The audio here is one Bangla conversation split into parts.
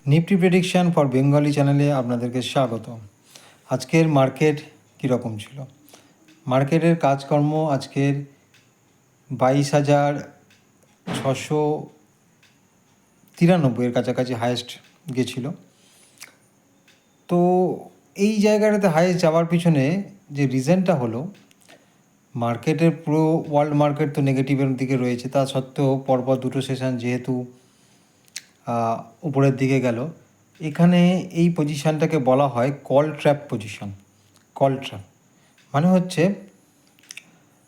নিফটি প্রেডিকশান ফর বেঙ্গলি চ্যানেলে আপনাদেরকে স্বাগত। আজকের মার্কেট কীরকম ছিল? মার্কেটের কাজকর্ম আজকের 22,693-এর কাছাকাছি হায়েস্ট গেছিল। তো এই জায়গাটাতে হায়েস্ট যাওয়ার পিছনে যে রিজনটা হলো, মার্কেটের পুরো ওয়ার্ল্ড মার্কেট তো নেগেটিভের দিকে রয়েছে, তা সত্ত্বেও পরপর দুটো সেশন যেহেতু উপরের দিকে গেল, এখানে এই পজিশানটাকে বলা হয় call trap position. Call trap মানে হচ্ছে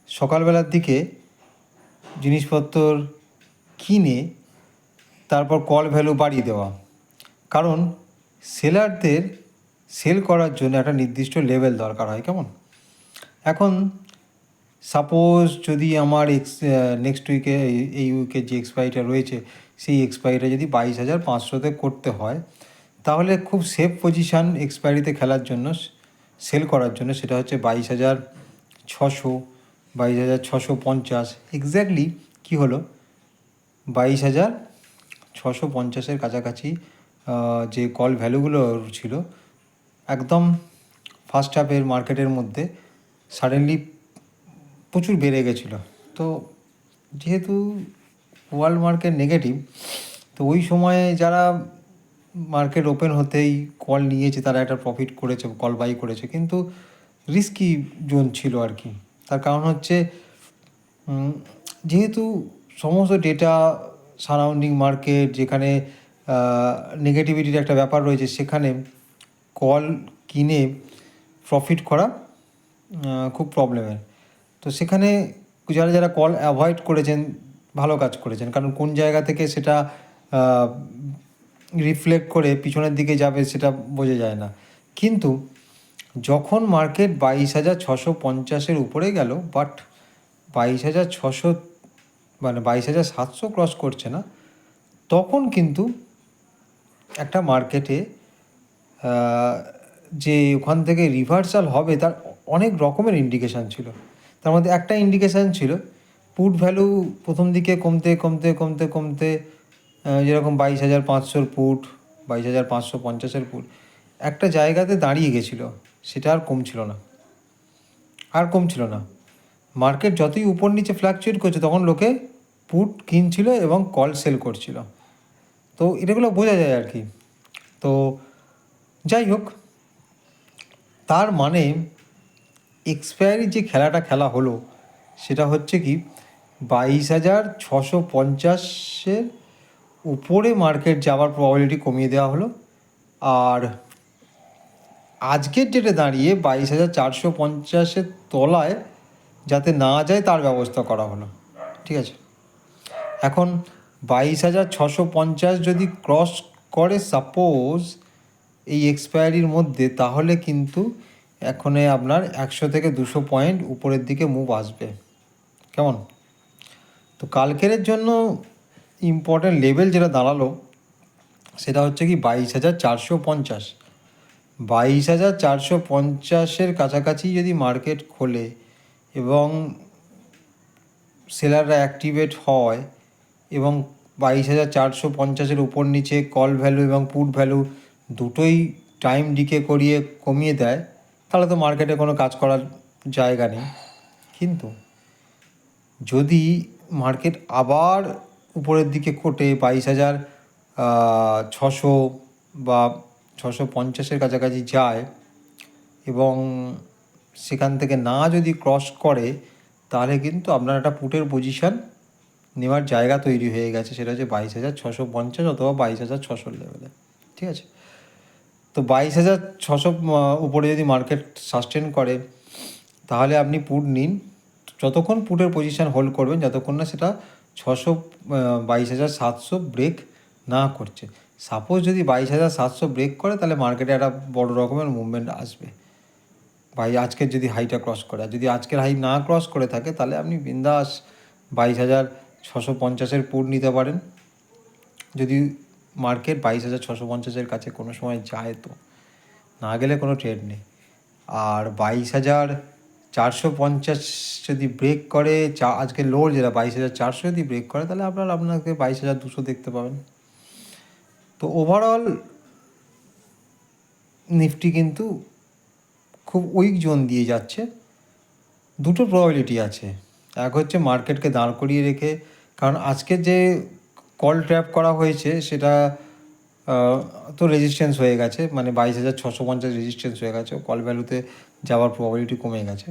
সকালবেলার দিকে জিনিসপত্র কিনে তারপর কল ভ্যালু বাড়িয়ে দেওয়া, কারণ সেলারদের সেল করার জন্য একটা নির্দিষ্ট লেভেল দরকার হয়। কেমন? এখন সাপোজ যদি আমার নেক্সট উইকে এই উইকের যে এক্সপায়ারিটা রয়েছে, সেই এক্সপায়ারিটা যদি 22,500-তে করতে হয়, তাহলে খুব সেফ পজিশান এক্সপায়ারিতে খেলার জন্য, সেল করার জন্য, সেটা হচ্ছে 22,600, 22,650। এক্স্যাক্টলি কী হলো, 22,650-এর কাছাকাছি যে কল ভ্যালুগুলো ছিল, একদম ফার্স্ট হাফের মার্কেটের মধ্যে সাডেনলি প্রচুর বেড়ে গেছিলো। তো যেহেতু ওয়ার্ল্ড মার্কেট নেগেটিভ, তো ওই সময়ে যারা মার্কেট ওপেন হতেই কল নিয়েছে তারা একটা প্রফিট করেছে, কল বাই করেছে, কিন্তু রিস্কি জোন ছিল আর কি। তার কারণ হচ্ছে যেহেতু সমস্ত ডেটা সারাউন্ডিং মার্কেট, যেখানে নেগেটিভিটির একটা ব্যাপার রয়েছে, সেখানে কল কিনে প্রফিট করা খুব প্রবলেমের। তো সেখানে যারা যারা কল অ্যাভয়েড করেছেন, ভালো কাজ করেছেন, কারণ কোন জায়গা থেকে সেটা রিফ্লেক্ট করে পিছনের দিকে যাবে সেটা বোঝা যায় না। কিন্তু যখন মার্কেট 22,650-এর উপরে গেল, বাট 22,600 মানে 22,700 ক্রস করছে না, তখন কিন্তু একটা মার্কেটে যে ওখান থেকে রিভার্সাল হবে তার অনেক রকমের ইন্ডিকেশান ছিল। তার মধ্যে একটা ইন্ডিকেশান ছিল পুট ভ্যালু প্রথম দিকে কমতে কমতে কমতে কমতে, যেরকম 22,500-র পুট, 22,550-এর পুট একটা জায়গাতে দাঁড়িয়ে গেছিলো, সেটা আর কমছিল না। মার্কেট যতই উপর নিচে ফ্ল্যাকচুয়েট করছে, তখন লোকে পুট কিনছিল এবং কল সেল করছিল। তো এটাগুলো বোঝা যায় আর কি। তো যাই হোক, তার মানে এক্সপায়ারি যে খেলাটা খেলা হলো, সেটা হচ্ছে কি 22,650-এর উপরে মার্কেট যাওয়ার প্রবাবিলিটি কমিয়ে দেওয়া হলো, আর আজকের ডেটে দাঁড়িয়ে 22,450-এর তলায় যাতে না যায় তার ব্যবস্থা করা হলো। ঠিক আছে, এখন 22,650 যদি ক্রস করে সাপোজ এই এক্সপায়ারির মধ্যে, তাহলে কিন্তু এখানে আপনার 100 থেকে 200 পয়েন্ট উপরের দিকে মুভ আসবে। কেমন? তো কালকের জন্য ইম্পর্ট্যান্ট লেভেল যেটা দাঁড়ালো, সেটা হচ্ছে কি 22,450। 22,450-এর কাছাকাছি যদি মার্কেট খোলে এবং সেলাররা অ্যাক্টিভেট হয় এবং 22,450-এর উপর নিচে কল ভ্যালু এবং পুট ভ্যালু দুটোই টাইম ডিকে করিয়ে কমিয়ে দেয়, তাহলে তো মার্কেটে কোনো কাজ করার জায়গা নেই। কিন্তু যদি মার্কেট আবার উপরের দিকে কোটে 22,600 বা 650-এর কাছাকাছি যায় এবং সেখান থেকে না যদি ক্রস করে, তাহলে কিন্তু আপনার একটা পুটের পজিশান নেওয়ার জায়গা তৈরি হয়ে গেছে, সেটা হচ্ছে 22,650 অথবা 22,600 লেভেলে। ঠিক আছে, তো 22,600 উপরে যদি মার্কেট সাস্টেন করে, তাহলে আপনি পুট নিন, যতক্ষণ পুটের পজিশান হোল্ড করবেন, যতক্ষণ না সেটা 22,700 ব্রেক না করছে। সাপোজ যদি 22,700 ব্রেক করে, তাহলে মার্কেটে একটা বড় রকমের মুভমেন্ট আসবে। আজকের যদি হাইটা ক্রস করে, আর যদি আজকের হাই না ক্রস করে থাকে, তাহলে আপনি বিন্দাস 22,650-এর পুট নিতে পারেন, যদি মার্কেট 22,650-এর কাছে কোনো সময় যায়। তো না গেলে কোনো ট্রেড নেই। আর 22,450 যদি ব্রেক করে, আজকে লোর যেটা 22,400 যদি ব্রেক করে, তাহলে আপনাকে 22,200 দেখতে পাবেন। তো তো ওভারঅল নিফটি কিন্তু খুব উইক জোন দিয়ে যাচ্ছে। দুটো প্রবাবিলিটি আছে। এক হচ্ছে মার্কেটকে দাঁড় করিয়ে রেখে, কারণ আজকে যে কল ট্র্যাপ করা হয়েছে সেটা তো রেজিস্ট্যান্স হয়ে গেছে, মানে 22,650 রেজিস্ট্যান্স হয়ে গেছে, কল ভ্যালুতে যাওয়ার প্রবাবিলিটি কমে গেছে।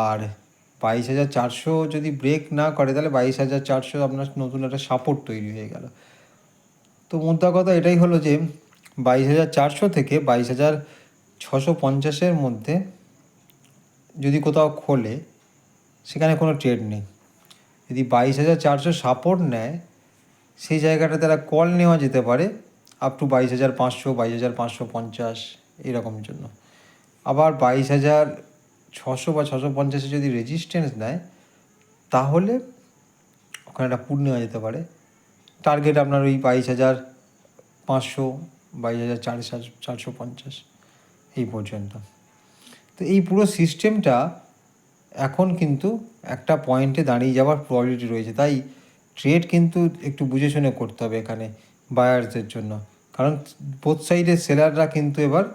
আর 22,400 যদি ব্রেক না করে তাহলে 22,400 আপনার নতুন একটা সাপোর্ট তৈরি হয়ে গেল। তো মোদ্দা কথা এটাই হলো যে 22,400 থেকে 22,650 মধ্যে যদি কোথাও খোলে, সেখানে কোনো ট্রেড নেই। যদি 22,400 সাপোর্ট নেয়, সেই জায়গাটা তারা কল নেওয়া যেতে পারে আপ টু 22,500, 22,550 এরকম জন্য। আবার 22,600 বা 650 যদি রেজিস্ট্যান্স নেয়, তাহলে ওখানে একটা পুট নেওয়া যেতে পারে। টার্গেট আপনার ওই 22,500, 22,450 এই পর্যন্ত। তো এই পুরো সিস্টেমটা এখন কিন্তু একটা পয়েন্টে দাঁড়িয়ে যাওয়ার প্রবাবিলিটি রয়েছে। তাই ট্রেড কিন্তু একটু বুঝে শুনে করতে হবে এখানে বায়ার্সদের জন্য, কারণ বোথ সাইডের সেলাররা কিন্তু এবার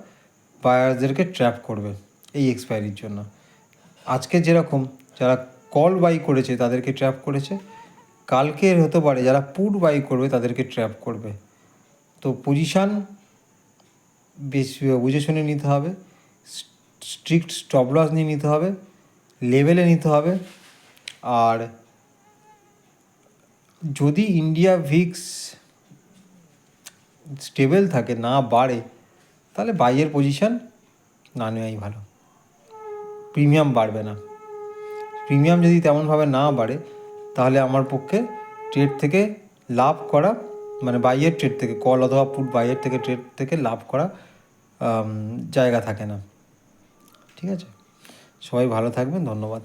বায়ার্সদেরকে ট্র্যাপ করবে এই এক্সপায়ারির জন্য। আজকে যেরকম যারা কল বাই করেছে তাদেরকে ট্র্যাপ করেছে, কালকে হতে পারে যারা পুট বাই করবে তাদেরকে ট্র্যাপ করবে। তো পজিশান বেশ বুঝে শুনে নিতে হবে, স্ট্রিক্ট স্টপ লস নিয়ে নিতে হবে, লেভেলে নিতে হবে। আর যদি ইন্ডিয়া ভিক্স স্টেবল থাকে, না বাড়ে, তাহলে বাইয়ের পজিশান না নেওয়াই ভালো। প্রিমিয়াম বাড়বে না। প্রিমিয়াম যদি তেমনভাবে না বাড়ে, তাহলে আমার পক্ষে ট্রেড থেকে লাভ করা, মানে বাইয়ের ট্রেড থেকে, কল অথবা পুট বাইয়ের থেকে ট্রেড থেকে লাভ করা জায়গা থাকে না। ঠিক আছে, সবাই ভালো থাকবেন, ধন্যবাদ।